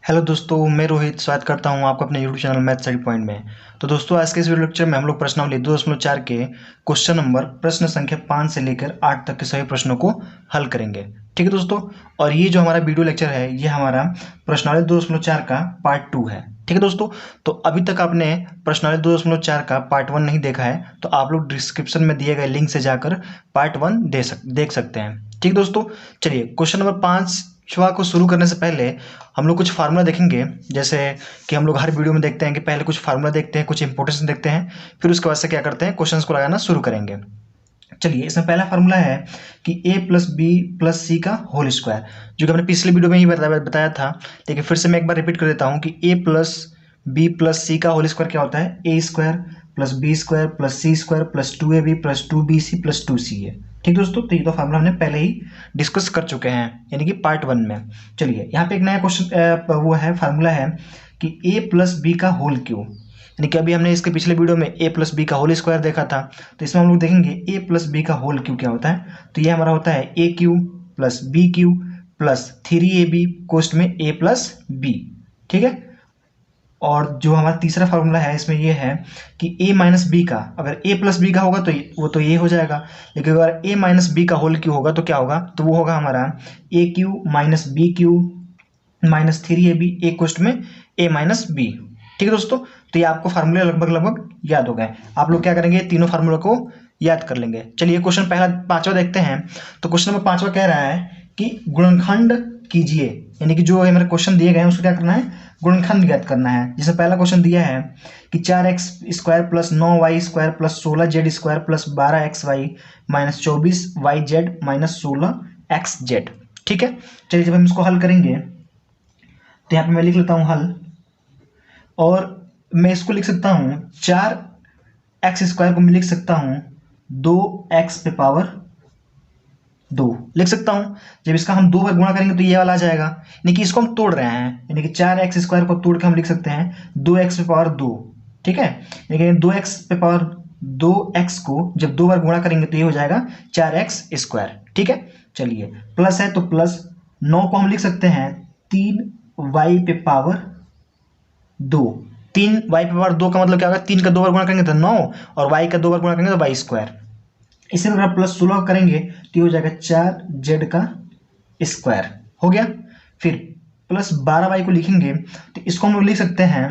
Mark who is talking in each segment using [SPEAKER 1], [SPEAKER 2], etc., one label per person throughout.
[SPEAKER 1] Hello दोस्तों, मैं रोहित स्वागत करता हूं आपको अपने YouTube channel math study point में। तो दोस्तों, आज के इस वीडियो लेक्चर में हम लोग प्रश्नावली 2.4 के क्वेश्चन नंबर प्रश्न संख्या 5 से लेकर 8 तक के सभी प्रश्नों को हल करेंगे। ठीक है दोस्तों, और ये जो हमारा वीडियो लेक्चर है ये हमारा प्रश्नावली 2.4 का पार्ट 2 है। ठीक है दोस्तों, तो अभी तक आपने प्रश्नावली 2.4 का पार्ट 1 नहीं देखा है तो आप लोग डिस्क्रिप्शन में दिए गए लिंक से जाकर पार्ट 1 देख सकते हैं। ठीक है दोस्तों, चलिए क्वेश्चन नंबर 5 को शुरू करने से पहले हम लोग कुछ फार्मूला देखेंगे। जैसे कि हम लोग हर वीडियो में देखते हैं कि पहले कुछ फार्मूला देखते हैं, कुछ इंपोर्टेंस देखते हैं, फिर उसके बाद से क्या करते हैं, क्वेश्चंस को लगाना शुरू करेंगे। चलिए, इसमें पहला फार्मूला है कि a plus B plus C का होल स्क्वायर, जो कि हमने पिछले वीडियो में ही बताया था, लेकिन फिर से मैं एक बार रिपीट कर देता हूँ कि a plus B plus C का होल स्क्वायर क्या होता है, A square plus B square plus C square plus 2ab plus 2bc plus 2c है। ठीक दोस्तों, तो ये तो फार्मूला हमने पहले ही डिस्कस कर चुके हैं, यानी कि पार्ट 1 में। चलिए, यहाँ पे एक नया क्वेश्चन वो है, फार्मूला है कि a प्लस बी का होल क्यूब, यानी कि अभी हमने इसके पिछले वीडियो में a प्लस बी का होल स्क्वायर देखा था, तो इसमें हम लोग देखेंगे a प्लस बी का होल क्यूब क्या होता है। तो ये हमारा होता है a cube plus B cube plus 3ab कोष्ट में a प्लस बी। ठीक है, और जो हमारा तीसरा फार्मूला है इसमें ये है कि a माइनस बी का, अगर a प्लस बी का होगा तो वो तो ये हो जाएगा, लेकिन अगर a माइनस बी का होल क्यूब होगा तो क्या होगा, तो वो होगा हमारा a cube minus B cube minus 3ab A कोष्ट में a माइनस बी। ठीक है दोस्तों, तो ये आपको फार्मूले लगभग याद हो गए। आप लोग क्या करेंगे, तीनों फार्मूला को याद कर लेंगे। चलिए, क्वेश्चन पहला 5वां देखते हैं। तो क्वेश्चन नंबर 5वां कह रहा है कि गुणनखंड कीजिए, यानी कि जो हमारे क्वेश्चन दिए गए हैं उसको क्या करना है, गुणनखंड ज्ञात करना है। जैसे पहला क्वेश्चन दिया है कि 4x square plus 9y square plus 16z square plus 12xy minus 24yz minus 16xz। ठीक है, चलिए जब हम इसको हल करेंगे तो यहाँ पे मैं लिख लेता हूँ हल, और मैं इसको लिख सकता हूँ 4x स्क्वायर को मैं लिख सकता हूँ 2x पे पावर 2 लिख सकता हूं। जब इसका हम 2 बार गुणा करेंगे तो ये वाला आ जाएगा, यानी कि इसको हम तोड़ रहे हैं, यानी कि 4x स्क्वायर को तोड़ के हम लिख सकते हैं 2x पे पावर 2। ठीक है, लेकिन 2x पे पावर 2x को जब 2 बार गुणा करेंगे तो ये हो जाएगा 4x स्क्वायर। ठीक है, चलिए प्लस है तो प्लस 9 को हम लिख सकते हैं 3y पे पावर 2। 3y पे पावर 2 का मतलब क्या होगा, 3 का 2 बार गुणा करेंगे तो 9 और y का 2 बार गुणा करेंगे तो y स्क्वायर। इसे अगर प्लस 16 करेंगे तो ये हो जाएगा 4z का स्क्वायर हो गया। फिर प्लस 12y को लिखेंगे तो इसको हम लोग लिख सकते हैं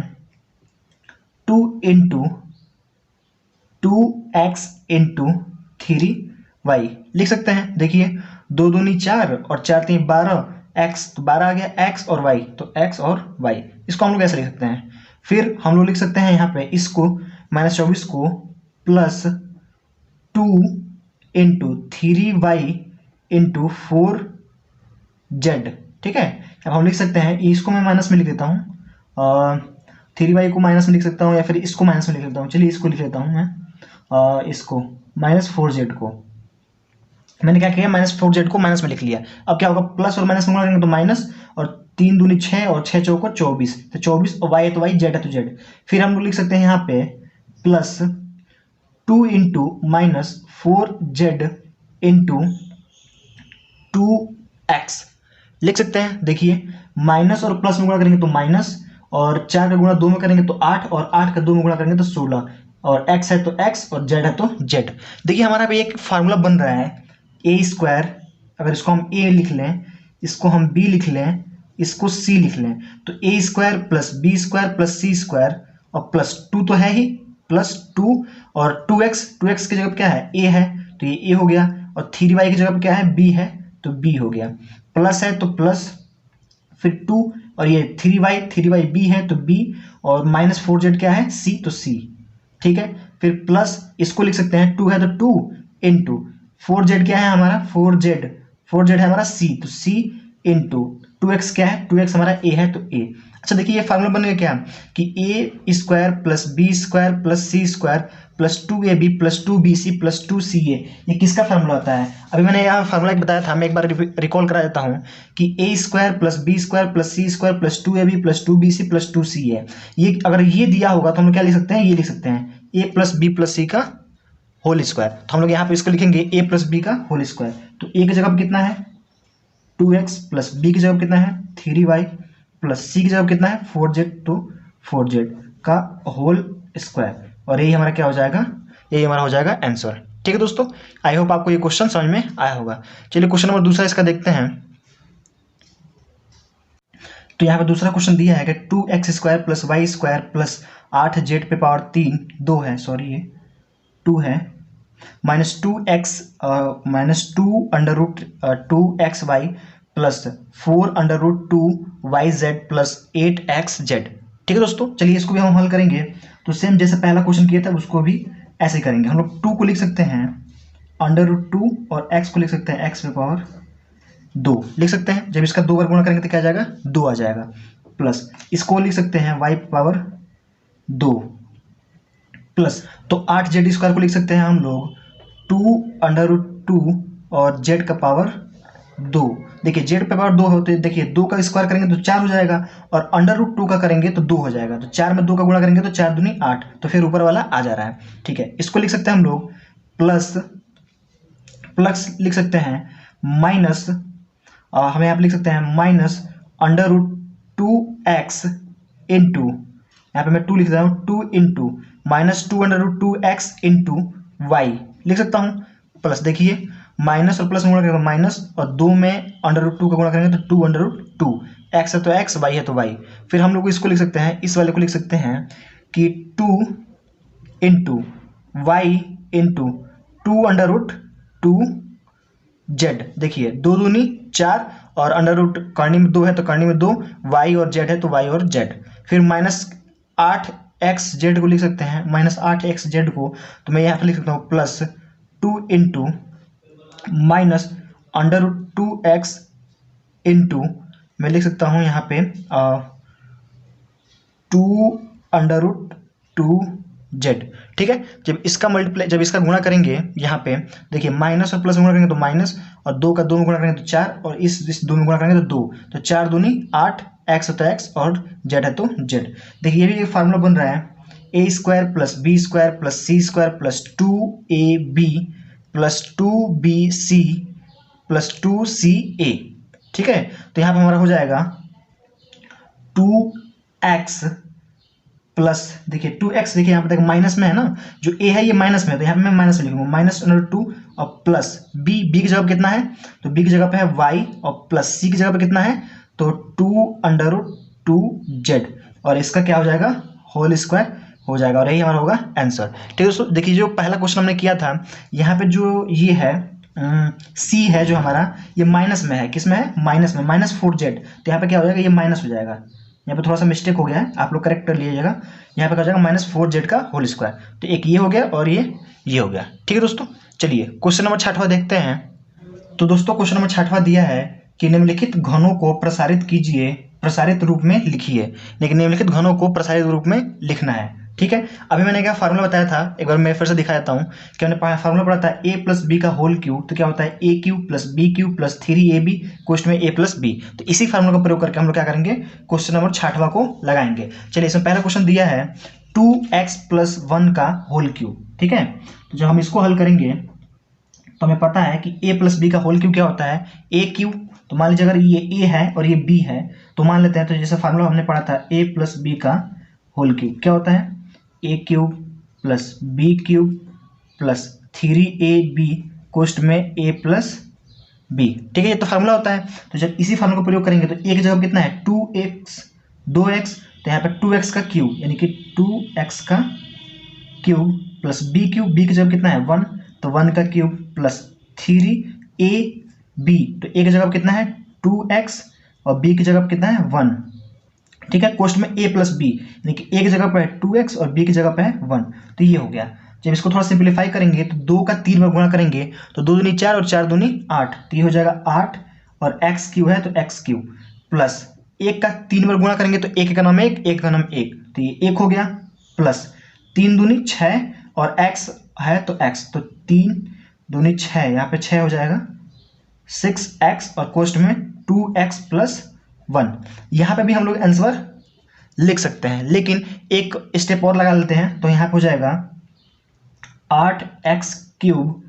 [SPEAKER 1] 2 इंटू 2x इंटू 3y लिख सकते हैं। देखिए 2 दूनी 4 और 4 3 12, x तो 12 आ गया, x और y तो x और y, इसको हम लोग ऐसे लिख सकते हैं। फिर हम लोग लिख सकते हैं यहाँ पे इसको माइनस 24 को plus 2 into 3y into 4z। ठीक है, अब हम लिख सकते हैं, इसको मैं माइनस में लिख देता हूँ, 3y को माइनस में लिख सकता हूँ या फिर इसको माइनस में लिख लेता हूँ। चलिए इसको लिख लेता हूँ मैं, इसको माइनस 4z को मैंने क्या किया, माइनस 4z को माइनस में लिख लिया। अब क्या होगा, प्लस और माइनस में गुणा करेंगे तो माइनस, और 3 दूनी 6 और 6 चौको 24, तो 24 और y है तो y, z है तो z। फिर हम लोग लिख सकते हैं यहाँ पे plus 2 into minus 4z into 2x लिख सकते हैं। देखिए माइनस और प्लस में गुणा करेंगे तो माइनस, और 4 का गुणा 2 में करेंगे तो 8, और 8 का 2 में गुणा करेंगे तो 16, और x है तो x और z है तो z। देखिए हमारा भी एक फार्मूला बन रहा है a स्क्वायर, अगर इसको हम a लिख लें, इसको हम b लिख लें, इसको c लिख लें, तो a square plus b square plus c square और प्लस 2 तो है ही, प्लस 2 और 2x की जगह पे क्या है, a है तो ये a हो गया, और 3y की जगह पे क्या है, b है तो b हो गया, प्लस है तो प्लस, फिर 2 और ये 3y b है तो b, और माइनस 4z क्या है, c तो c। ठीक है, फिर प्लस इसको लिख सकते हैं 2 है तो 2 इंटू 4z क्या है हमारा, 4z है हमारा c तो c इंटू 2x क्या है, 2x हमारा a है तो a। अच्छा देखिए ये फार्मूला बन गया क्या कि a square plus B square plus C square plus 2ab plus 2bc plus 2ca, ये किसका फार्मूला होता है। अभी मैंने यहाँ फार्मूला बताया था, मैं एक बार रिकॉल करा देता हूँ कि a square plus B square plus C square plus 2ab plus 2bc plus 2ca। ये अगर ये दिया होगा तो हम लोग क्या लिख सकते हैं, ये लिख सकते हैं a plus B plus C का होल स्क्वायर। तो हम लोग यहाँ पे इसको लिखेंगे a प्लस बी का होल स्क्वायर। तो a की जगह पर कितना है 2x प्लस b की जगह पर कितना है 3y प्लस सी की जगह कितना है 4z, तो 4z का होल स्क्वायर, और यही हमारा क्या हो जाएगा, यही हमारा हो जाएगा आंसर। ठीक है दोस्तों, आई होप आपको ये क्वेश्चन समझ में आया होगा। चलिए क्वेश्चन नंबर दूसरा इसका देखते हैं। तो यहाँ पे दूसरा क्वेश्चन दिया है कि 2x² plus Y square plus 8z पे पावर 3 2 है, सॉरी ये 2 है, minus 2 under root 2xy plus 4 under root 2yz plus 8xz। ठीक है दोस्तों, चलिए इसको भी हम हल करेंगे। तो सेम जैसे पहला क्वेश्चन किया था उसको भी ऐसे करेंगे। हम लोग 2 को लिख सकते हैं अंडर रूट 2 और x को लिख सकते हैं x पे पावर 2 लिख सकते हैं। जब इसका 2 बार गुणा करेंगे तो क्या आ जाएगा, 2 आ जाएगा, प्लस इसको लिख सकते हैं y पे पावर 2 प्लस, तो 8z² को लिख सकते हैं हम लोग 2 अंडर रूट 2 और z का पावर 2। देखिए z पे पावर 2 होते, देखिए 2 का स्क्वायर करेंगे तो 4 हो जाएगा, और अंडर रूट 2 का करेंगे तो 2 हो जाएगा, तो 4 में 2 का गुणा करेंगे तो 4 दूनी 8, तो फिर ऊपर वाला आ जा रहा है। ठीक है, इसको लिख सकते हैं हम लोग प्लस लिख सकते हैं माइनस, हमें यहाँ पे लिख सकते हैं minus under root 2x into, यहाँ पे मैं 2 लिख रहा हूँ, 2 into minus 2 under root 2x into Y लिख सकता हूँ, प्लस देखिए माइनस और प्लस में गुणा करेंगे माइनस, और 2 में अंडर रूट 2 का गुणा करेंगे तो 2 अंडर रूट 2, एक्स है तो एक्स, वाई है तो वाई। फिर हम लोग इसको लिख सकते हैं, इस वाले को लिख सकते हैं कि 2 into Y into 2 under root 2 Z. देखिए 2 दूनी 4, और अंडर रूट करनी में 2 है तो करनी में 2, वाई और जेड है तो वाई और जेड। फिर माइनस 8xz को लिख सकते हैं, माइनस 8xz को, तो मैं यहाँ पे लिख सकता हूँ plus 2 into minus under root 2x into, मैं लिख सकता हूँ यहाँ पे 2 अंडर रूट 2z। ठीक है, जब इसका मल्टीप्लाई, जब इसका गुणा करेंगे यहाँ पे देखिए माइनस और प्लस में गुणा करेंगे तो माइनस, और 2 का 2 में गुणा करेंगे तो 4, और इस 2 में गुणा करेंगे तो 2, तो 4 दूनी 8, x है तो x और z है तो z। देखिए ये भी एक फार्मूला बन रहा है, a² plus b² plus c² plus 2ab plus 2bc plus 2ca। ठीक है, तो यहाँ पे हमारा हो जाएगा 2x प्लस, देखिए 2x, देखिए यहाँ पे देखो माइनस में है ना, जो a है ये माइनस में है, तो यहाँ पे मैं माइनस में लिखूंगा, माइनस अंडर 2 और प्लस b की जगह पे कितना है, तो b की जगह पे है y, और प्लस c की जगह पे कितना है, तो 2 अंडर रूट 2z, और इसका क्या हो जाएगा, होल स्क्वायर हो जाएगा, और यही हमारा होगा आंसर। ठीक है दोस्तों, देखिए जो पहला क्वेश्चन हमने किया था, यहाँ पे जो ये है c है जो हमारा, ये माइनस में है, किस में है, माइनस में, माइनस 4z, तो यहाँ पे क्या हो जाएगा, ये माइनस हो जाएगा, यहाँ पे थोड़ा सा मिस्टेक हो गया है, आप लोग करेक्ट कर लीजिएगा, यहाँ पे क्या हो जाएगा माइनस 4z का होल स्क्वायर, तो एक ये हो गया और ये हो गया। ठीक है दोस्तों, चलिए क्वेश्चन नंबर 6वां देखते हैं। तो दोस्तों क्वेश्चन नंबर 6वां दिया है कि निम्नलिखित घनों को प्रसारित कीजिए, प्रसारित रूप में लिखिए, लेकिन निम्नलिखित घनों को प्रसारित रूप में लिखना है। ठीक है, अभी मैंने क्या फार्मूला बताया था, एक बार मैं फिर से दिखा देता हूँ कि हमने फार्मूला पढ़ा था a प्लस बी का होल क्यूब, तो क्या होता है a cube plus B cube plus 3ab question में a प्लस बी। तो इसी फार्मूला का प्रयोग करके हम लोग क्या करेंगे, क्वेश्चन नंबर 6वां को लगाएंगे। चलिए इसमें पहला क्वेश्चन दिया है 2x प्लस 1 का होल क्यूब। ठीक है, तो जब हम इसको हल करेंगे तो हमें पता है कि a प्लस बी का होल क्यूब क्या होता है, a क्यूब, तो मान लीजिए अगर ये a है और ये b है, तो मान लेते हैं, तो जैसे फार्मूला हमने पढ़ा था a प्लस बी का होल क्यूब क्या होता है, a cube plus B cube plus 3ab कोष्ट में a प्लस बी। ठीक है, ये तो फार्मूला होता है। तो जब इसी फार्मूला का प्रयोग करेंगे तो एक जगह कितना है 2x, तो यहाँ पे 2x का क्यूब, यानी कि 2x का cube plus B cube, B की जगह कितना है 1, तो 1 का क्यूब प्लस 3ab, तो ए की जगह कितना है 2x और बी की जगह कितना है 1। ठीक है, कोष्ट में a प्लस बी, यानी कि a की जगह पर है 2x और b की जगह पर है 1, तो ये हो गया। जब इसको थोड़ा सिंप्लीफाई करेंगे तो 2 का 3 बार गुणा करेंगे तो 2 दूनी 4 और 4 दूनी 8, तो ये हो जाएगा 8, और x क्यूब है तो x क्यूब प्लस 1 का 3 बार गुणा करेंगे तो 1 का नाम 1, 1 का नाम 1, तो ये 1 हो गया, प्लस 3 दूनी 6 और x है तो x, तो 3 दूनी 6, यहाँ पे 6 हो जाएगा 6x, और कोष्ट में 2x प्लस 1। यहाँ पे भी हम लोग आंसर लिख सकते हैं, लेकिन एक स्टेप और लगा लेते हैं, तो यहाँ पे हो जाएगा 8x क्यूब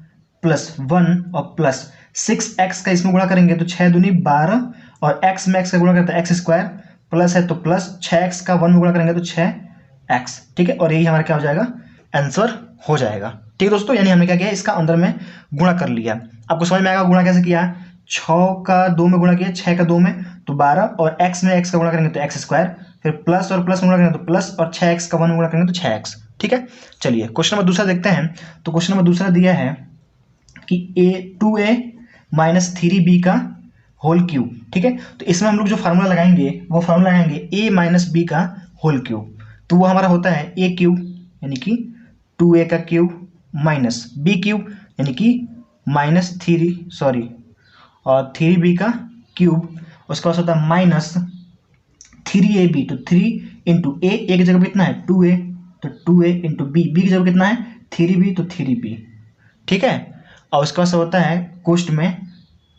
[SPEAKER 1] प्लस 1 और प्लस 6x का इसमें गुणा करेंगे तो 6 दूनी 12, और x में x का गुणा करता है x स्क्वायर प्लस है तो प्लस, 6x का 1 में गुणा करेंगे तो 6x, ठीक है। और यही हमारा क्या हो जाएगा, आंसर हो जाएगा। ठीक है दोस्तों, यानी हमने क्या किया, इसका अंदर में गुणा कर लिया। आपको समझ में आएगा गुणा कैसे किया। 6 का 2 में गुणा किया, 6 का 2 में तो 12, और x में x का गुणा करेंगे तो x स्क्वायर, फिर प्लस और प्लस में गुणा करेंगे तो प्लस, और 6x का 1 में गुणा करेंगे तो 6x। ठीक है, चलिए क्वेश्चन नंबर दूसरा देखते हैं। तो क्वेश्चन नंबर दूसरा दिया है कि 2a माइनस 3b का होल क्यूब। ठीक है, तो इसमें हम लोग जो फार्मूला लगाएंगे वो फार्मूला लगाएंगे a माइनस बी का होल क्यूब। तो वो हमारा होता है a क्यूब यानी कि 2a का क्यूब माइनस b क्यूब यानी कि माइनस 3b का क्यूब। उसके बाद होता है माइनस 3ab, तो 3 इंटू ए की जगह पे कितना है 2a, तो 2a इंटू बी की जगह कितना है 3b, तो 3b। ठीक है, और उसके बाद होता है कोष्ट में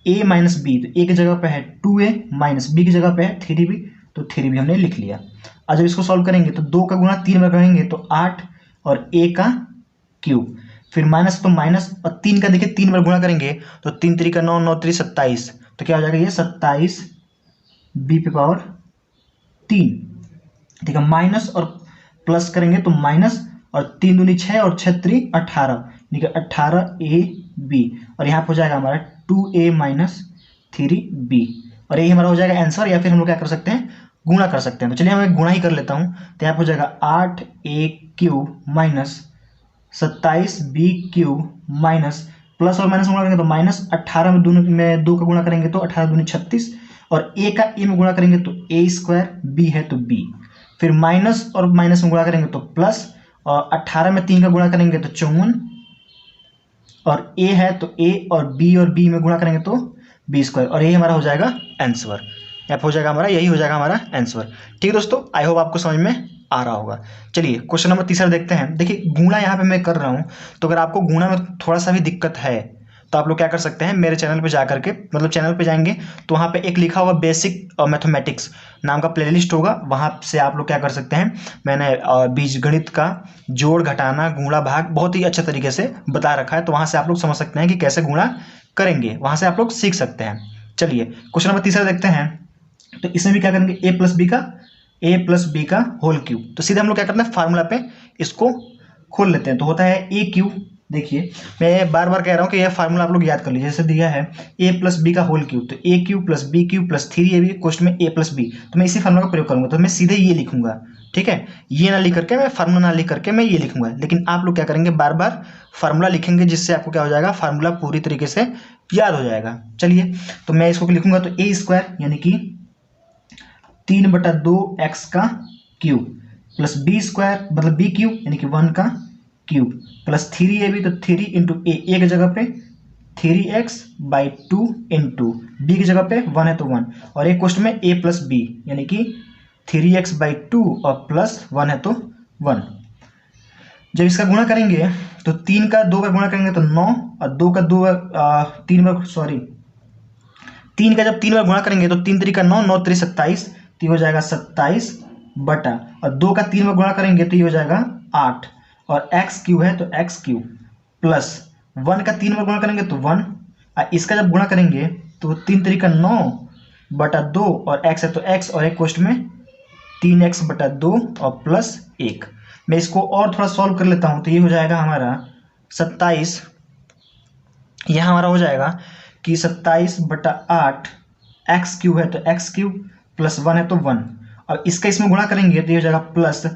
[SPEAKER 1] a माइनस बी, तो a की जगह पे है 2a माइनस b की जगह पे है 3b, तो 3b हमने लिख लिया। और जब इसको सॉल्व करेंगे तो 2 का गुणा 3 बार करेंगे तो 8 और a का क्यूब, फिर माइनस तो माइनस, और 3 का देखिए 3 बार गुणा करेंगे तो 3 3 का 9, 9 3 27, तो क्या हो जाएगा ये 27 b पे पावर 3। ठीक है, माइनस और प्लस करेंगे तो माइनस, और 3 दूनी 6 और 6 3 18, यानी कि 18ab, और यहाँ पे हो जाएगा हमारा 2a माइनस 3b, और यही हमारा हो जाएगा आंसर। या फिर हम लोग क्या कर सकते हैं, गुणा कर सकते हैं। तो चलिए मैं गुणा ही कर लेता हूँ। तो यहाँ पे हो जाएगा 8a cube minus 27b cube minus, plus और माइनस गुणा करेंगे तो माइनस, 18 में दोनों में 2 का गुणा करेंगे तो 18 दूनी 36, और a का a में गुणा करेंगे तो a स्क्वायर, b है तो b, फिर माइनस और माइनस में गुणा करेंगे तो प्लस, और 18 में 3 का गुणा करेंगे तो 54, और a है तो a, और b में गुणा करेंगे तो b स्क्वायर, और यही हमारा हो जाएगा आंसर। यहाँ हो जाएगा हमारा, यही हो जाएगा हमारा आंसर। ठीक है दोस्तों, आई होप आपको समझ में आ रहा होगा। चलिए क्वेश्चन नंबर तीसरा देखते हैं। देखिए गुणा यहाँ पे मैं कर रहा हूँ, तो अगर आपको गुणा में थोड़ा सा भी दिक्कत है तो आप लोग क्या कर सकते हैं, मेरे चैनल पे जा करके, मतलब चैनल पे जाएंगे तो वहाँ पे एक लिखा होगा बेसिक मैथमेटिक्स नाम का प्लेलिस्ट होगा, वहाँ से आप लोग क्या कर सकते हैं, मैंने बीजगणित का जोड़ घटाना गुणा भाग बहुत ही अच्छे तरीके से बता रखा है, तो वहाँ से आप लोग समझ सकते हैं कि कैसे गुणा करेंगे, वहाँ से आप लोग सीख सकते हैं। चलिए क्वेश्चन नंबर तीसरा देखते हैं। तो इसमें भी क्या करेंगे, a प्लस बी का होल क्यूब। तो सीधे हम लोग क्या करते हैं, फार्मूला पे इसको खोल लेते हैं। तो होता है a क्यूब, देखिए मैं बार बार कह रहा हूँ कि यह फार्मूला आप लोग याद कर लीजिए। जैसे दिया है a प्लस बी का होल क्यूब, तो a cube plus b cube plus 3ab कोष्ट में a प्लस b, तो मैं इसी फार्मूला का प्रयोग करूंगा। तो मैं सीधे ये लिखूंगा, ठीक है, ये ना लिख करके, मैं फार्मूला ना लिख करके मैं ये लिखूंगा। लेकिन आप लोग क्या करेंगे, बार बार फार्मूला लिखेंगे, जिससे आपको क्या हो जाएगा, फार्मूला पूरी तरीके से याद हो जाएगा। चलिए तो मैं इसको लिखूंगा, तो a स्क्वायर यानी कि 3/2x का क्यूब प्लस b स्क्वायर मतलब b क्यूब यानी कि 1 का क्यूब प्लस 3ab, तो 3 इंटू a की जगह पे 3x/2 इंटू b की जगह पे 1 है तो 1, और एक क्वेश्चन में a प्लस b यानी कि 3x/2 और प्लस 1 है तो 1। जब इसका गुणा करेंगे तो 3 का 2 बार गुणा करेंगे तो 9, और 2 का 2 बार 3 बार, सॉरी 3 का जब 3 बार गुणा करेंगे तो 3 3 का 9, 9 3 27, तो ये हो जाएगा 27 बटा, और 2 का 3 बार गुणा करेंगे तो ये हो जाएगा 8, और x क्यूब है तो x क्यूब प्लस 1 का 3 बार गुणा करेंगे तो 1, और इसका जब गुणा करेंगे तो 3 3 का 9 बटा 2, और x है तो x, और एक क्वेश्चन में 3x/2 और प्लस 1। मैं इसको और थोड़ा सॉल्व कर लेता हूँ, तो ये हो जाएगा हमारा 27, यह हमारा हो जाएगा कि 27/8 x क्यूब है तो x क्यूब प्लस 1 है तो 1, और इसका इसमें गुणा करेंगे तो ये हो जाएगा प्लस,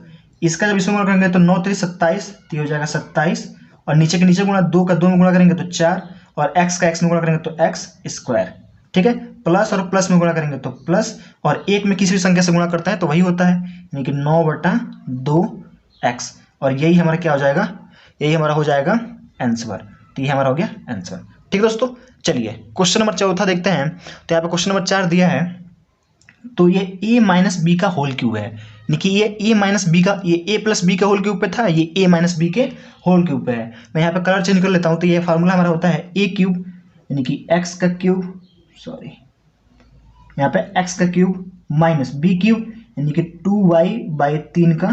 [SPEAKER 1] इसका जब इसमें गुणा करेंगे तो 9 3 27, तो ये हो जाएगा 27, और नीचे के नीचे गुणा 2 का 2 में गुणा करेंगे तो 4, और x का x में गुणा करेंगे तो x स्क्वायर, ठीक है, प्लस और प्लस में गुणा करेंगे तो प्लस, और एक में किसी भी संख्या से गुणा करता है तो वही होता है, यानी कि 9/2x, और यही हमारा क्या हो जाएगा, यही हमारा हो जाएगा आंसर। तो ये हमारा हो गया आंसर। ठीक है दोस्तों, चलिए क्वेश्चन नंबर चौथा देखते हैं। तो यहाँ पे क्वेश्चन नंबर 4 दिया है, तो ये a माइनस बी का होल क्यूब है, यानी कि ये a माइनस बी का, ये a प्लस बी के होल क्यूब पे था, ये a माइनस बी के होल क्यूब पे है। मैं यहाँ पे कलर चेंज कर लेता हूँ, तो ये फार्मूला हमारा होता है a क्यूब यानी कि x का क्यूब, सॉरी यहाँ पे x का क्यूब माइनस b क्यूब यानी कि 2y/3 का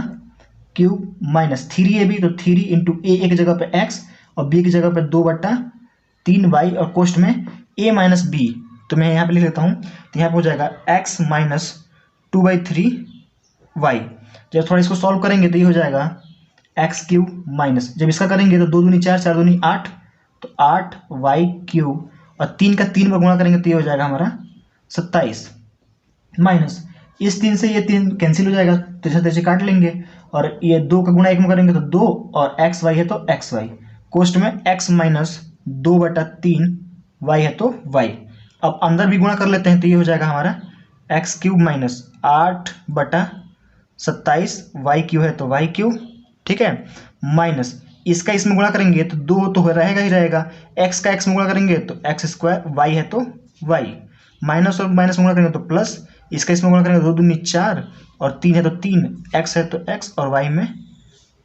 [SPEAKER 1] क्यूब माइनस 3ab, तो 3 इंटू a की जगह पे x और b की जगह पे 2/3y, और कोष्ट में a माइनस b, तो मैं यहाँ पे लिख लेता हूँ, तो यहाँ पे हो जाएगा x माइनस 2/3y। जब थोड़ा इसको सॉल्व करेंगे तो ये हो जाएगा x³ माइनस, जब इसका करेंगे तो 2 दूनी 4, 4 दूनी 8, तो 8y³ और 3 का 3 बार गुणा करेंगे तो ये हो जाएगा हमारा 27 माइनस, इस 3 से ये 3 कैंसिल हो जाएगा, तिरछा तिरछे काट लेंगे और ये 2 का गुणा 1 में करेंगे तो 2 और xy है तो xy, कोष्ट में x माइनस 2/3 y है तो y। अब अंदर भी गुणा कर लेते हैं तो ये हो जाएगा हमारा x³ माइनस 8/27 y³ है तो y³, ठीक है, माइनस इसका इसमें गुणा करेंगे तो 2 तो रहेगा ही रहेगा, x का x में गुणा करेंगे तो x², y है तो y, माइनस और माइनस में गुणा करेंगे तो प्लस, इसका इसमें गुणा करेंगे तो 2 दूनी 4 और 3 है तो 3, x है तो x और y में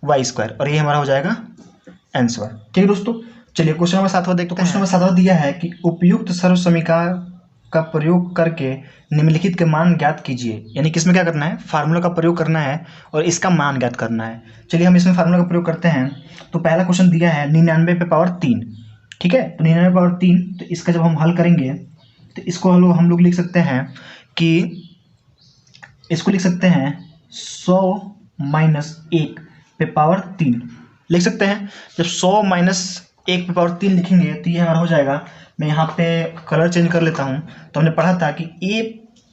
[SPEAKER 1] y², और ये हमारा हो जाएगा आंसर। ठीक है दोस्तों, चलिए क्वेश्चन नंबर 7वां देखते हैं। क्वेश्चन नंबर 7वां दिया है कि उपयुक्त सर्वसमीकरण का प्रयोग करके निम्नलिखित के मान ज्ञात कीजिए, यानी किसमें क्या करना है, फार्मूला का प्रयोग करना है और इसका मान ज्ञात करना है। चलिए हम इसमें फार्मूला का प्रयोग करते हैं। तो पहला क्वेश्चन दिया है 99 पे पावर 3, ठीक है, तो 99 पावर 3, तो इसका जब हम हल करेंगे तो इसको हम लोग लिख सकते हैं कि इसको लिख सकते हैं 100 माइनस 1 पे पावर 3 लिख सकते हैं। जब 100 माइनस 1 पे पावर 3 लिखेंगे तो ये हमारा हो जाएगा, मैं यहाँ पे कलर चेंज कर लेता हूँ। तो हमने पढ़ा था कि a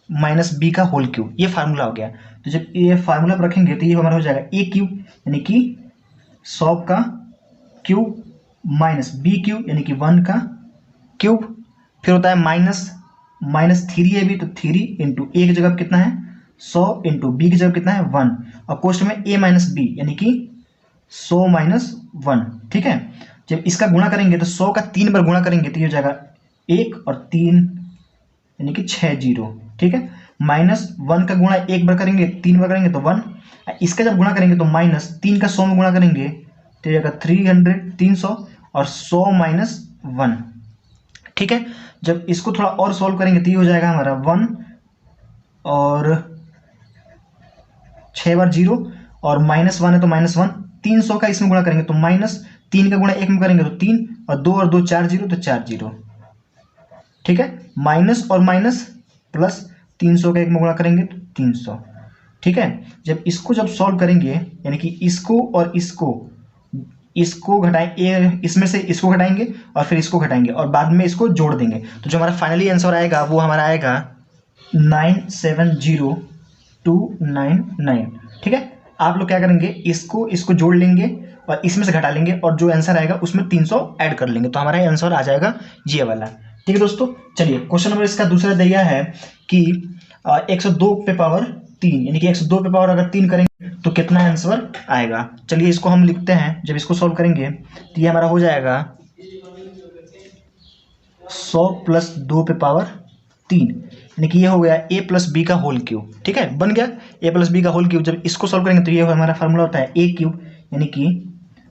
[SPEAKER 1] माइनस बी का होल क्यूब, ये फार्मूला हो गया। तो जब ये फार्मूला पर रखेंगे तो ये हमारा हो जाएगा a³ यानी कि 100 का क्यूब माइनस b³ यानी कि 1 का क्यूब, फिर होता है माइनस 3ab, तो 3 इंटू a की जगह कितना है 100 इंटू b की जगह कितना है 1, और कोष्ट में a माइनस b यानी कि 100 माइनस 1, ठीक है। जब इसका गुणा करेंगे तो 100 का 3 बार गुणा करेंगे तो ये हो जाएगा 1 और 3 यानी कि 60, ठीक है। माइनस 1 का गुणा 1 बार करेंगे, 3 बार करेंगे तो 1, इसका जब गुणा करेंगे तो माइनस 3 का 100 में गुणा करेंगे तो ये जाएगा 300 और 100 माइनस 1, ठीक है। जब इसको थोड़ा और सॉल्व करेंगे तो ये हो जाएगा हमारा 1 और 6 बार 0 और माइनस 1 है तो माइनस 1, 300 का इसमें गुणा करेंगे तो माइनस 3 का गुणा 1 में करेंगे तो 3 और 2 और 2 4 0 तो 4 0, ठीक है। माइनस और माइनस प्लस 300 का 1 में गुणा करेंगे तो 300, ठीक है। जब सॉल्व करेंगे यानी कि इसको और इसको घटाएंगे, इसमें से इसको घटाएंगे और फिर इसको घटाएंगे और बाद में इसको जोड़ देंगे, तो जो हमारा फाइनली आंसर आएगा वो हमारा आएगा 970299, ठीक है। आप लोग क्या करेंगे, इसको जोड़ लेंगे और इसमें से घटा लेंगे और जो आंसर आएगा उसमें 300 ऐड कर लेंगे, तो हमारा आंसर आ जाएगा ये वाला। ठीक है दोस्तों, चलिए क्वेश्चन नंबर इसका दूसरा दिया है कि 102 पे पावर 3 यानी कि 102 पे पावर अगर 3 करेंगे तो कितना आंसर आएगा। चलिए इसको हम लिखते हैं, जब इसको सॉल्व करेंगे तो ये हमारा हो जाएगा 100 प्लस 2 पे पावर 3 यानी कि ये हो गया a प्लस बी का होल क्यूब, ठीक है, बन गया a प्लस बी का होल क्यूब। जब इसको सॉल्व करेंगे तो ये हमारा फार्मूला होता है a³ यानी कि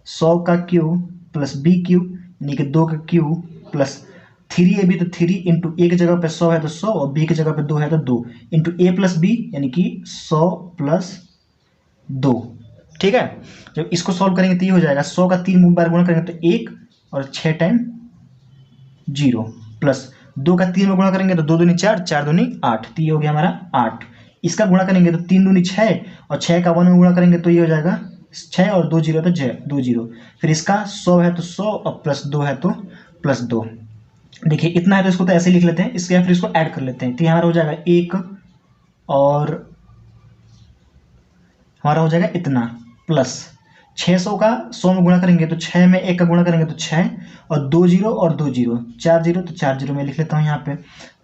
[SPEAKER 1] 100 का क्यूब प्लस b³ यानी कि 2 का क्यूब प्लस 3ab, तो 3 इंटू a की जगह पे 100 है तो 100 और b की जगह पे 2 है तो 2 इंटू a प्लस b यानी कि 100 प्लस 2, ठीक है। जब इसको सॉल्व करेंगे तो ये हो जाएगा 100 का 3 बार गुणा करेंगे तो 1 और 6 टाइम 0 प्लस 2 का 3 में गुणा करेंगे तो 2 दूनी 4, 4 दूनी 8, तो ये हो गया हमारा 8। इसका गुणा करेंगे तो 3 दूनी 6 और 6 का 1 में गुणा करेंगे तो ये हो जाएगा 6 और 2 0 तो 2 0, फिर इसका 100 है तो 100 और प्लस 2 है तो प्लस 2। देखिए इतना है तो इसको तो ऐसे लिख लेते हैं, इसके फिर इसको ऐड कर लेते हैं, तो हमारा हो जाएगा 1 और हमारा हो जाएगा इतना प्लस 600 का 100 में गुणा करेंगे तो 6 में 1 का गुणा करेंगे तो 6 और 2 0 और 2 0 4 0 तो 4 0 में लिख लेता हूँ यहाँ पे,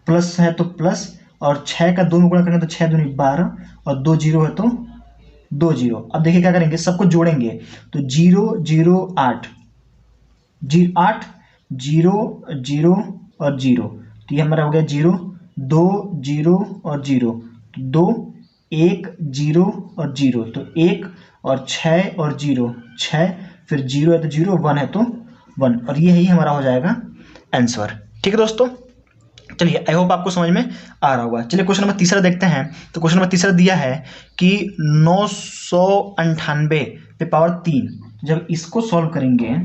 [SPEAKER 1] प्लस है तो प्लस और 6 का 2 में गुणा करेंगे तो 6 दूनी 12 और 2 0 है तो 2 0। अब देखिए क्या करेंगे, सबको जोड़ेंगे तो 0 0 8 8 0 0 और 0, तो ये हमारा हो गया 0 2 0 और 0 2 1 0 और 0, तो 1 और 6 और 0 6, फिर 0 है तो 0 1 है तो 1, और ये ही हमारा हो जाएगा आंसर। ठीक है दोस्तों, चलिए आई होप आपको समझ में आ रहा होगा। चलिए क्वेश्चन नंबर तीसरा देखते हैं। तो क्वेश्चन नंबर तीसरा दिया है कि 998 पे पावर 3, जब इसको सॉल्व करेंगे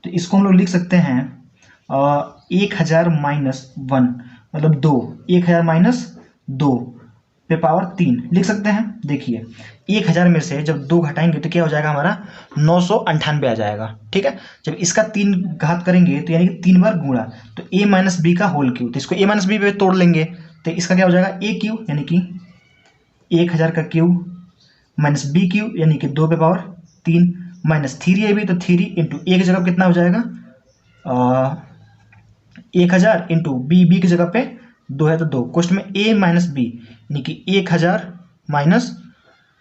[SPEAKER 1] तो इसको हम लोग लिख सकते हैं 1000 माइनस 1 मतलब 2, 1000 माइनस 2 पे पावर 3 लिख सकते हैं। देखिए 1000 में से जब 2 घटाएंगे तो क्या हो जाएगा हमारा 998 आ जाएगा। ठीक है, जब इसका 3 घात करेंगे तो यानी कि 3 बार गुणा, तो a माइनस बी का होल क्यूब, तो इसको a माइनस बी पे तोड़ लेंगे तो इसका क्या हो जाएगा a क्यूब यानी कि 1000 का क्यूब माइनस बी क्यूब यानी कि 2 पे पावर 3 माइनस 3ab, तो 3 इंटू ए की जगह पे कितना हो जाएगा 1000 इंटू बी की जगह पे 2 है तो 2, क्वेश्चन में a माइनस बी यानी कि 1000 माइनस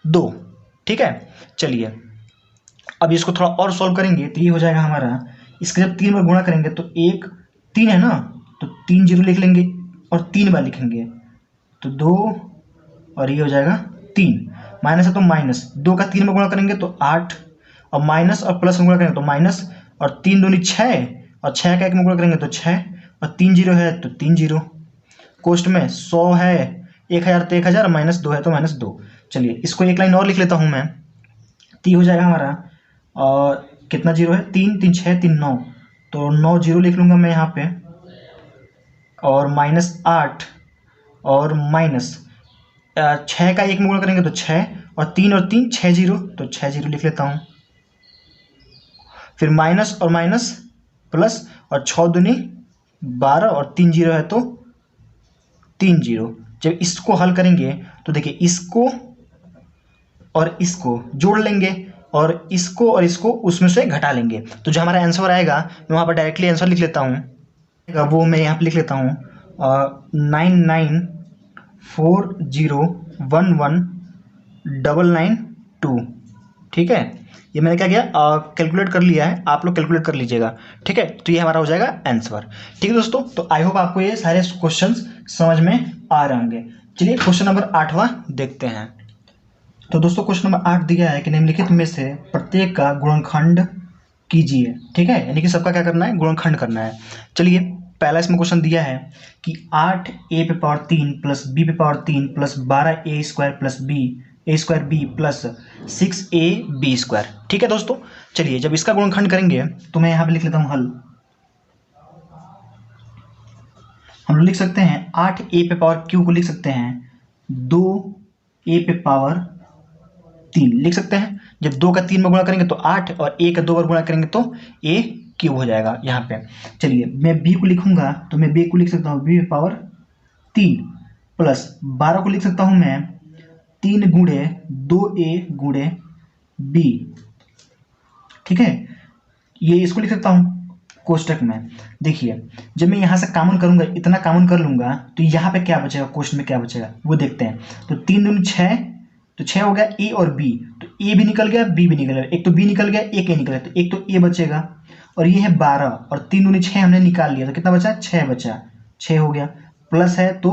[SPEAKER 1] 2। ठीक है, चलिए अब इसको थोड़ा और सॉल्व करेंगे तो ये हो जाएगा हमारा, इसके जब 3 बार गुणा करेंगे तो 1 3 है ना, तो 3 जीरो लिख लेंगे और 3 बार लिखेंगे तो 2 और ये हो जाएगा 3, माइनस है तो माइनस 2 का 3 में गुणा करेंगे तो 8 और माइनस और प्लस में गुणा करेंगे तो माइनस और 3 दूनी 6 और 6 का 1 में गुणा करेंगे तो 6 और 3 जीरो है तो 3 जीरो, कोष्ट में 100 है 1000 तो 1000 माइनस 2 है तो माइनस 2। चलिए इसको एक लाइन और लिख लेता हूँ मैं, तो ये हो जाएगा हमारा और कितना जीरो है 3 3 6 3 9, तो 9 जीरो लिख लूँगा मैं यहाँ पे और माइनस 8 और माइनस 6 का 1 में गुणा करेंगे तो 6 और 3 6 जीरो, तो 6 जीरो लिख लेता हूँ, फिर माइनस और माइनस प्लस और 6 दूनी 12 और 3 जीरो है तो 3 जीरो। जब इसको हल करेंगे तो देखिए इसको और इसको जोड़ लेंगे और इसको उसमें से घटा लेंगे, तो जो हमारा आंसर आएगा मैं वहाँ पर डायरेक्टली आंसर लिख लेता हूँ, वो मैं यहाँ पे लिख लेता हूँ 9940119992। ठीक है, ये मैंने क्या किया कैलकुलेट कर लिया है, आप लोग कैलकुलेट कर लीजिएगा। ठीक है, तो ये हमारा हो जाएगा आंसर। ठीक है दोस्तों, तो आई होप आपको ये सारे क्वेश्चंस समझ में आ रहे होंगे। चलिए क्वेश्चन नंबर 8वां देखते हैं। तो दोस्तों क्वेश्चन नंबर 8 दिया है कि निम्नलिखित में से प्रत्येक का गुणनखंड कीजिए। ठीक है, यानी कि सबका क्या करना है, गुणनखंड करना है। चलिए पहला इसमें क्वेश्चन दिया है कि 8a पे पावर 3 प्लस b पे power 3 plus 12a square plus b a square b plus 6ab square. ठीक है दोस्तों, चलिए जब इसका गुणनखंड करेंगे तो मैं यहाँ पे लिख लेता हूँ हल। हम लोग लिख सकते हैं 8a पे पावर q को लिख सकते हैं 2a पे पावर 3 लिख सकते हैं। जब 2 का 3 में गुणा करेंगे तो 8 और a का 2 बार गुणा करेंगे तो a क्यूब हो जाएगा यहाँ पे। चलिए मैं b को लिखूंगा तो मैं b को लिख सकता हूँ b पे पावर 3 प्लस 12 को लिख सकता हूँ मैं 3 गुणे 2a गुणे b। ठीक है, ये इसको लिख सकता हूँ कोष्टक में। देखिए जब मैं यहाँ से कॉमन करूंगा, इतना कॉमन कर लूंगा तो यहाँ पे क्या बचेगा, कोष्ट में क्या बचेगा वो देखते हैं। तो 3 दूनी 6, तो 6 हो गया a और b, तो a भी निकल गया b भी निकल गया, एक तो b निकल गया एक a निकल गया, तो एक तो a बचेगा और ये है 12 और 3 दूनी 6 हमने निकाल लिया तो कितना बचा 6 बचा, 6 हो गया, प्लस है तो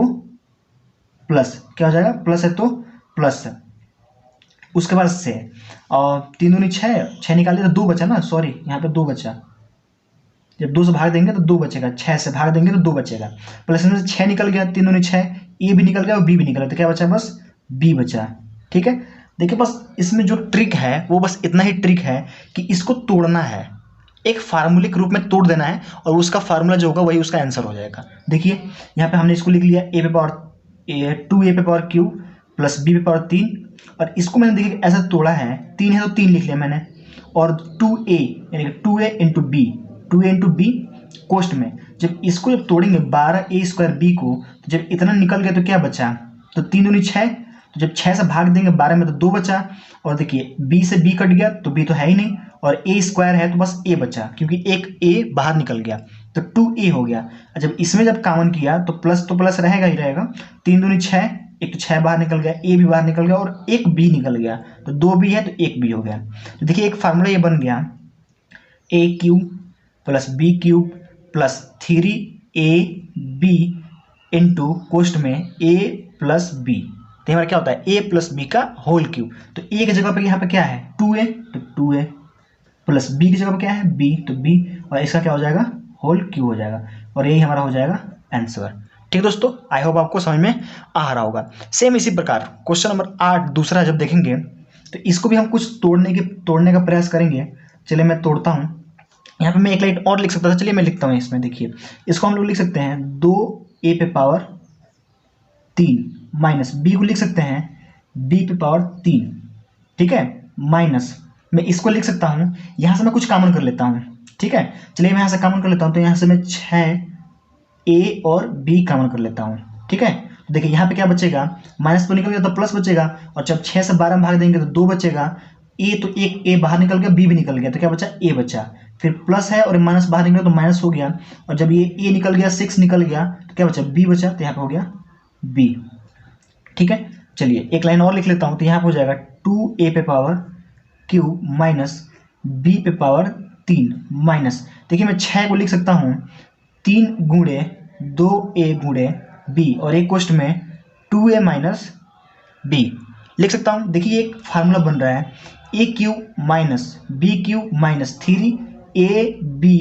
[SPEAKER 1] प्लस क्या हो जाएगा, प्लस है तो प्लस, उसके बाद से और 3 दूनी 6 निकाल लिया तो 2 बचा ना, सॉरी यहाँ पे 2 बचा, जब 2 से भाग देंगे तो 2 बचेगा, 6 से भाग देंगे तो 2 बचेगा, प्लस में से 6 निकल गया, 3 दूनी 6, a भी निकल गया और b भी निकल गया, तो क्या बचा बस b बचा। ठीक है, देखिए बस इसमें जो ट्रिक है वो बस इतना ही ट्रिक है कि इसको तोड़ना है, एक फार्मूलिक रूप में तोड़ देना है और उसका फार्मूला जो होगा वही उसका आंसर हो जाएगा। देखिए यहाँ पे हमने इसको लिख लिया a पे पावर 2a पे पावर क्यूब प्लस b पे पावर 3 और इसको मैंने देखिए ऐसा तोड़ा है, 3 है तो 3 लिख लिया मैंने और 2a यानी कि 2a into B, 2a into B कोष्ट में जब इसको जब तोड़ेंगे 12a स्क्वायर b को, तो जब इतना निकल गया तो क्या बचा, तो 3 दूनी 6, तो जब 6 से भाग देंगे 12 में तो 2 बचा और देखिए b से b कट गया तो b तो है ही नहीं और a स्क्वायर है तो बस a बचा क्योंकि एक a बाहर निकल गया तो 2a हो गया। जब इसमें जब कॉमन किया तो प्लस रहेगा ही रहेगा, 3 दूनी 6, एक तो 6 बाहर निकल गया, a भी बाहर निकल गया और एक b निकल गया, तो 2 b है तो एक b हो गया। तो देखिए एक फार्मूला ये बन गया a cube plus b cube plus 3ab into कोष्ट में a प्लस b, तो हमारा क्या होता है a प्लस b का होल क्यूब। तो a की जगह पे यहाँ पे क्या है 2a, तो 2a प्लस b की जगह पे क्या है b, तो b और इसका क्या हो जाएगा होल क्यूब हो जाएगा और यही हमारा हो जाएगा आंसर। ठीक दोस्तों, आई होप आपको समझ में आ रहा होगा। सेम इसी प्रकार क्वेश्चन नंबर 8 दूसरा जब देखेंगे तो इसको भी हम कुछ तोड़ने का प्रयास करेंगे। चलिए मैं तोड़ता हूँ, यहाँ पे मैं एक लाइन और लिख सकता था, चलिए मैं लिखता हूँ इसमें। देखिए इसको हम लोग लिख सकते हैं 2a पे पावर 3 माइनस बी को लिख सकते हैं बी पे पावर 3, ठीक है, माइनस मैं इसको लिख सकता हूँ, यहाँ से मैं कुछ कॉमन कर लेता हूँ, ठीक है। चलिए मैं यहाँ से कॉमन कर लेता हूँ, तो यहाँ से मैं 6a और b कॉमन कर लेता हूँ, ठीक है। तो देखिए यहाँ पे क्या बचेगा, माइनस तो निकल गया तो प्लस बचेगा, और जब 6 से 12 में भाग देंगे तो 2 बचेगा, a तो एक a बाहर निकल गया, b भी निकल गया, तो क्या बचा a बचा, फिर प्लस है और माइनस बाहर निकला तो माइनस हो गया, और जब ये a निकल गया 6 निकल गया तो क्या बचा b बचा, तो यहाँ पे हो गया b, ठीक है। चलिए एक लाइन और लिख लेता हूँ, तो यहाँ पे हो जाएगा 2a पे पावर क्यू माइनस b पे पावर 3 माइनस, देखिए मैं 6 को लिख सकता हूँ 3 गुणे 2a गुणे b, और एक क्वेश्चन में 2a माइनस b लिख सकता हूँ। देखिए एक फार्मूला बन रहा है A cube minus B cube minus 3a b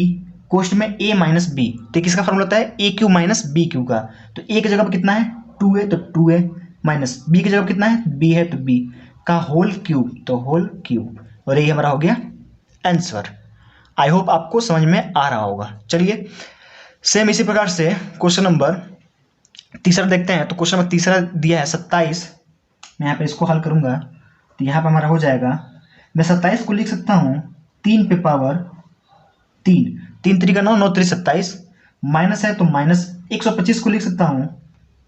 [SPEAKER 1] question में a माइनस b, तो किसका फार्मूला होता है A cube minus B cube का, तो a की जगह पर कितना है 2a, तो 2a माइनस b की जगह पर कितना है b है, तो b का होल क्यूब, तो होल क्यूब, और ये हमारा हो गया आंसर। आई होप आपको समझ में आ रहा होगा। चलिए सेम इसी प्रकार से क्वेश्चन नंबर तीसरा देखते हैं। तो क्वेश्चन नंबर तीसरा दिया है 27, मैं यहाँ पे इसको हल करूँगा, तो यहाँ पे हमारा हो जाएगा, मैं 27 को लिख सकता हूँ 3 पे पावर 3, 3 3 का 9, 9 3 27, माइनस है तो माइनस 125 को लिख सकता हूँ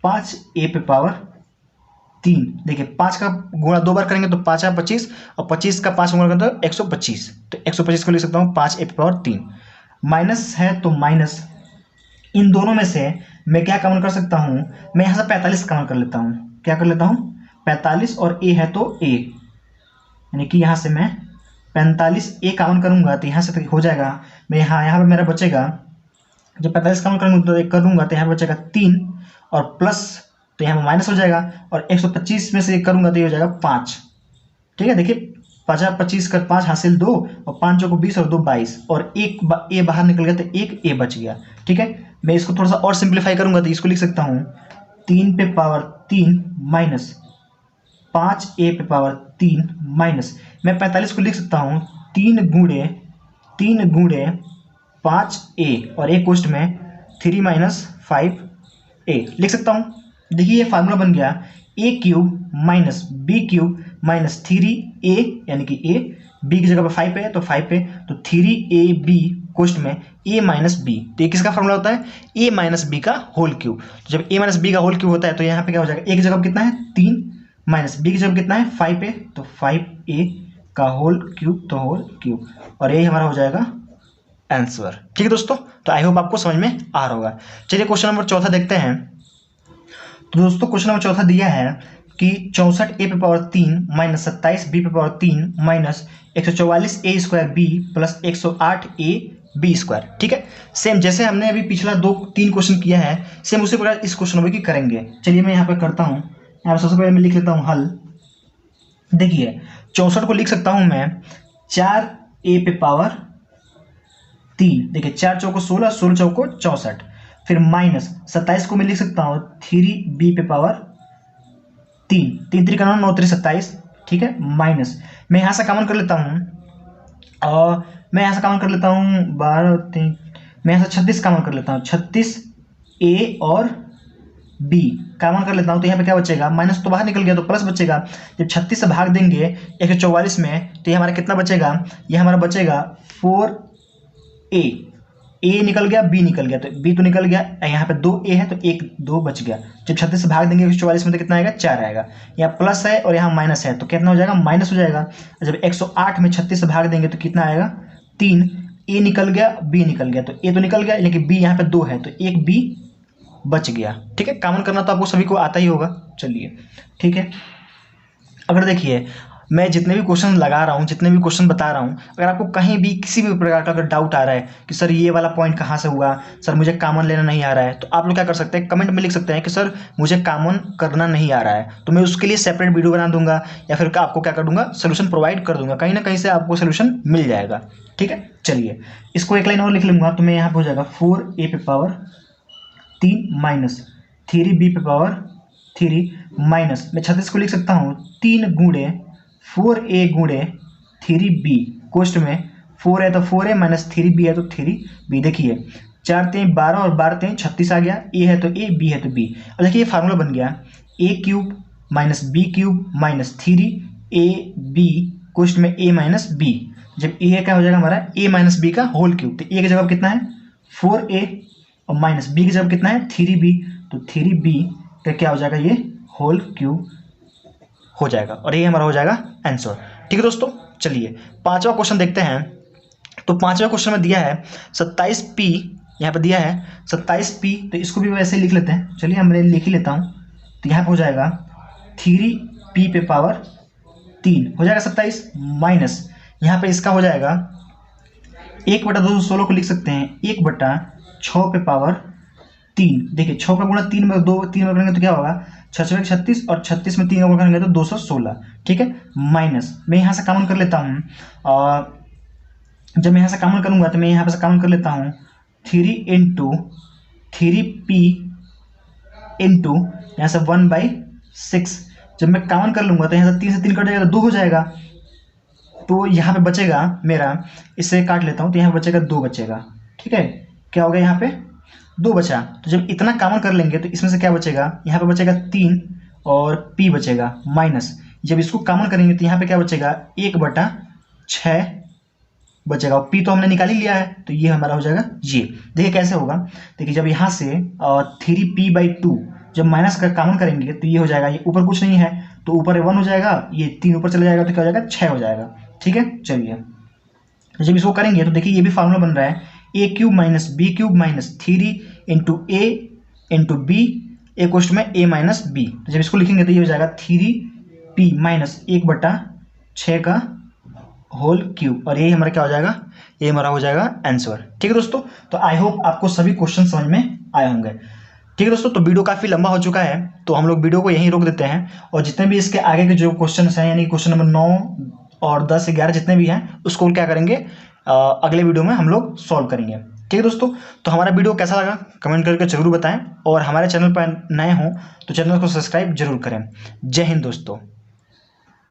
[SPEAKER 1] 5a पे पावर 3, देखिए 5 का गुणा 2 बार करेंगे तो 5 है 25, और 25 का 5 गुणा करेंगे तो 125, तो 125 को लिख सकता हूँ 5a पे पावर 3, माइनस है तो माइनस, इन दोनों में से मैं क्या कॉमन कर सकता हूँ, मैं यहाँ से 45 कॉमन कर लेता हूँ, क्या कर लेता हूँ 45, और a है तो a, यानी कि यहाँ से मैं 45a कॉमन करूँगा, तो यहाँ से तो हो जाएगा, मैं यहाँ पे मेरा बचेगा, जब 45 कॉमन करूँगा तो एक करूँगा तो यहाँ पे बचेगा 3, और प्लस तो यहाँ पे माइनस हो जाएगा, और 125 में से एक करूँगा तो ये हो जाएगा 5, ठीक है। देखिए 5 25 कर 5 हासिल 2, और 5 चौको 20 और 2 22, और एक a बाहर निकल गया तो एक a बच गया, ठीक है। मैं इसको थोड़ा सा और सिंप्लीफाई करूँगा तो इसको लिख सकता हूँ 3 पे पावर 3 माइनस 5a पे पावर 3 माइनस, मैं 45 को लिख सकता हूँ 3 गुणे 5a, और एक क्वेश्चन में 3 माइनस 5a लिख सकता हूँ। देखिए ये फार्मूला बन गया A cube minus B cube minus 3a, यानी कि a, b की जगह पर 5 है तो 5 है, तो 3ab क्वेश्चन में a माइनस बी, तो ये किसका फार्मूला होता है a माइनस बी का होल क्यूब। तो जब a माइनस बी का होल क्यूब होता है तो यहाँ पे क्या हो जाएगा, a की जगह पर कितना है 3 माइनस b की जगह कितना है 5 है, तो 5a का होल क्यूब, तो होल क्यूब, और ये हमारा हो जाएगा आंसर। ठीक है दोस्तों, तो आई होप आपको समझ में आ रहा होगा। चलिए क्वेश्चन नंबर चौथा देखते हैं। तो दोस्तों क्वेश्चन नंबर चौथा दिया है कि 64a पे पावर 3 माइनस 27b पे power 3 minus 144a square b plus 108a b square, ठीक है। सेम जैसे हमने अभी पिछला 2-3 क्वेश्चन किया है, सेम उसी प्रकार इस क्वेश्चन में भी करेंगे। चलिए मैं यहाँ पे करता हूँ, यहाँ सबसे पहले मैं लिख लेता हूँ हल। देखिए 64 को लिख सकता हूँ मैं 4a पे पावर 3, देखिए 4 चौको 16, 16 चौको 64, फिर माइनस 27 को मैं लिख सकता हूँ 3b पे पावर 3, 3 3 का 9, 9 3 27, ठीक है, माइनस मैं यहाँ से कॉमन कर लेता हूँ, और मैं यहाँ से कॉमन कर लेता हूँ 12 3, मैं यहाँ से 36 कॉमन कर लेता हूँ, 36a और b कॉमन कर लेता हूँ, तो यहाँ पे क्या बचेगा, माइनस तो बाहर निकल गया तो प्लस बचेगा। जब 36 से भाग देंगे 144 में तो ये हमारा कितना बचेगा, ये हमारा बचेगा 4a, a निकल गया b निकल गया, तो b तो निकल गया, यहाँ पे 2a है तो 1 2 बच गया। जब 36 से भाग देंगे 144 में तो कितना आएगा 4 आएगा, यहाँ प्लस है और यहाँ माइनस है तो कितना हो जाएगा माइनस हो जाएगा। जब 108 में 36 से भाग देंगे तो कितना आएगा 3, a निकल गया b निकल गया, तो a तो निकल गया लेकिन b यहाँ पे 2 है तो एक b बच गया, ठीक है। कॉमन करना तो आपको सभी को आता ही होगा। चलिए ठीक है, अगर देखिए मैं जितने भी क्वेश्चन लगा रहा हूँ, जितने भी क्वेश्चन बता रहा हूँ, अगर आपको कहीं भी किसी भी प्रकार का अगर डाउट आ रहा है कि सर ये वाला पॉइंट कहाँ से हुआ, सर मुझे कॉमन लेना नहीं आ रहा है, तो आप लोग क्या कर सकते हैं, कमेंट में लिख सकते हैं कि सर मुझे कॉमन करना नहीं आ रहा है, तो मैं उसके लिए सेपरेट वीडियो बना दूंगा, या फिर आपको क्या कर दूंगा सोल्यूशन प्रोवाइड कर दूंगा, कहीं ना कहीं से आपको सोल्यूशन मिल जाएगा। ठीक है, चलिए इसको एक लाइन और लिख लूँगा, तो मैं यहाँ पर हो जाएगा 4a पे पावर 3 माइनस 3b पे पावर 3 माइनस, मैं 36 को लिख सकता हूँ 3 गुणे 4a गुणे 3b, कोष्ट में 4 है तो 4a माइनस 3b है तो 3b। देखिए 4 3 12 और 12 3 36 आ गया, a है तो a, b है तो b। अब देखिए ये फार्मूला बन गया A cube minus B cube minus 3ab question में a माइनस बी। जब a क्या हो जाएगा हमारा a माइनस बी का होल क्यूब, तो a की जगह कितना है 4a और माइनस b की जगह कितना है 3b, तो 3b का क्या हो जाएगा ये होल क्यूब हो जाएगा और ये हमारा हो जाएगा आंसर। ठीक है दोस्तों, चलिए पांचवा क्वेश्चन देखते हैं। तो पांचवा क्वेश्चन में दिया है 27p, यहाँ पर दिया है 27p, तो इसको भी वैसे लिख लेते हैं। चलिए मैं लिख ही लेता हूँ। तो यहाँ पर हो जाएगा 3p पे पावर 3 हो जाएगा 27 माइनस यहाँ पे इसका हो जाएगा 1/216 को लिख सकते हैं 1/6 पे पावर 3। देखिए 6 का गुणा 3 में 3 में करेंगे तो क्या होगा 6 36 और 36 में 3 का गुणा करेंगे तो 216। ठीक है, माइनस मैं यहाँ से कॉमन कर लेता हूँ। जब मैं यहाँ से कॉमन करूँगा तो मैं यहाँ पे कॉमन कर लेता हूँ 3 इंटू 3p इंटू यहाँ से 1/6। जब मैं कॉमन कर लूँगा तो यहाँ से 3 से 3 कट जाएगा तो 2 हो जाएगा। तो यहाँ पे बचेगा मेरा, इससे काट लेता हूँ तो यहाँ पे बचेगा 2 बचेगा। ठीक है, क्या हो गया यहाँ पे 2 बचा। तो जब इतना कॉमन कर लेंगे तो इसमें से क्या बचेगा, यहाँ पे बचेगा 3 और p बचेगा माइनस। जब इसको कॉमन करेंगे तो यहाँ पे क्या बचेगा 1/6 बचेगा और p तो हमने निकाल ही लिया है, तो ये हमारा हो जाएगा ये। देखिए कैसे होगा, देखिए जब यहाँ से 3p/2 जब माइनस का कॉमन करेंगे तो ये हो जाएगा, ये ऊपर कुछ नहीं है तो ऊपर 1 हो जाएगा, ये 3 ऊपर चला जाएगा तो क्या हो जाएगा 6 हो जाएगा। ठीक है, चलिए जब इसको करेंगे तो देखिए ये भी फार्मूला बन रहा है a cube minus B cube minus 3 into A into B A question में a माइनस बी। तो जब इसको लिखेंगे तो ये हो जाएगा 3p माइनस 1/6 का होल क्यूब और ये हमारा क्या हो जाएगा, ये हमारा हो जाएगा आंसर। ठीक है दोस्तों, तो आई होप आपको सभी क्वेश्चन समझ में आए होंगे। ठीक है दोस्तों, तो वीडियो काफ़ी लंबा हो चुका है तो हम लोग वीडियो को यहीं रोक देते हैं और जितने भी इसके आगे के जो क्वेश्चन हैं यानी क्वेश्चन नंबर 9 और 10 11 जितने भी हैं उसको क्या करेंगे अगले वीडियो में हम लोग सॉल्व करेंगे। ठीक है दोस्तों, तो हमारा वीडियो कैसा लगा कमेंट करके जरूर बताएं और हमारे चैनल पर नए हों तो चैनल को सब्सक्राइब जरूर करें। जय हिंद दोस्तों।